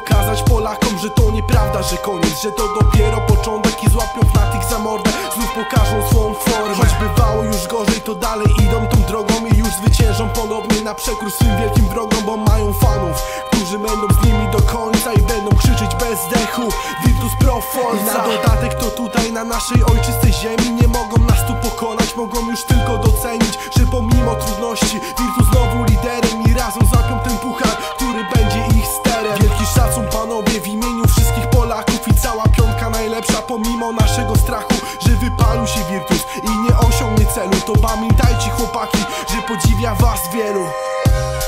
pokazać Polakom, że to nieprawda, że koniec, że to dopiero początek i złapią Fnatic za mordę, znów pokażą swą formę. Choć bywało już gorzej, to dalej idą tą drogą i już zwyciężą ponownie na przekór swym wielkim wrogom, bo mają fanów, którzy będą z nimi do końca i będą krzyczeć bez dechu Virtus Pro Forza. I na dodatek to tutaj na naszej ojczystej ziemi nie mogą nas tu pokonać, mogą już tylko docenić, że pomimo trudności Virtus znowu liderem i razem złapią ten puchar, który będzie ich sterem. Wielki szacun panowie w imieniu wszystkich Polaków i cała piątka najlepsza pomimo naszego strachu, że wypalił się Virtus i nie osiągnie celu. To pamiętajcie chłopaki, że podziwia was wielu.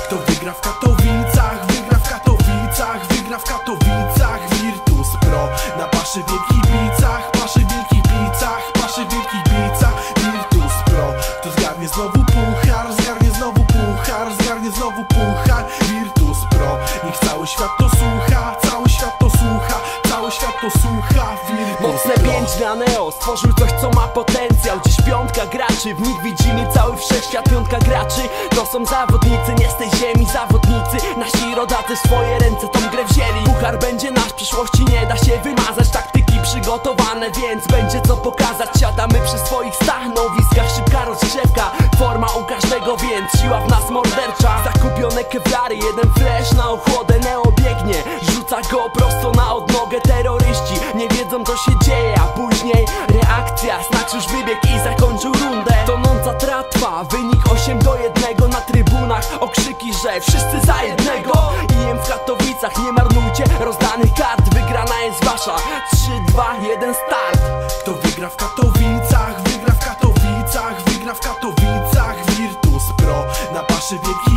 Kto wygra w Katowicach, wygra w Katowicach, wygra w Katowicach Virtus Pro. Na paszy wielkich bicach, paszy wielkich bicach, paszy wielkich bicach Virtus Pro. Kto zgarnie znowu puchar, zgarnie znowu puchar, zgarnie znowu puchar Virtus Pro. Niech cały świat to słucha, cały świat to słucha, cały świat to słucha Virtus Mocne Pro. 5 na Neo stworzył coś, co ma potencjał. Dziś piątka graczy, w nich widzimy cały wszechświat. Piątka graczy to są zawodnicy, nie z tej ziemi zawodnicy. Nasi rodacy w swoje ręce tą grę wzięli. Puchar będzie nasz, przyszłości nie da się wymazać. Taktyki przygotowane, więc będzie co pokazać. Siadamy przy swoich stanowiskach, szybka rozgrzewka, forma u każdego, więc siła w nas mordercza. Zakupione kewlary, jeden flash na ochłodę. Neo biegnie, rzuca go prosto na odnogę. Terroryści nie wiedzą co się dzieje, a później reakcja. Snacz już wybiegł i zakończył rundę. Tonąca tratwa, wynik 8-1 na trybunach. Okrzyki, że wszyscy za jednego. IM w Katowicach, nie marnujcie rozdanych kart. Wygrana jest wasza, 3, 2, 1 start. Kto wygra w Katowicach, wygra w Katowicach, wygra w Katowicach Virtus Pro. Na paszy wielki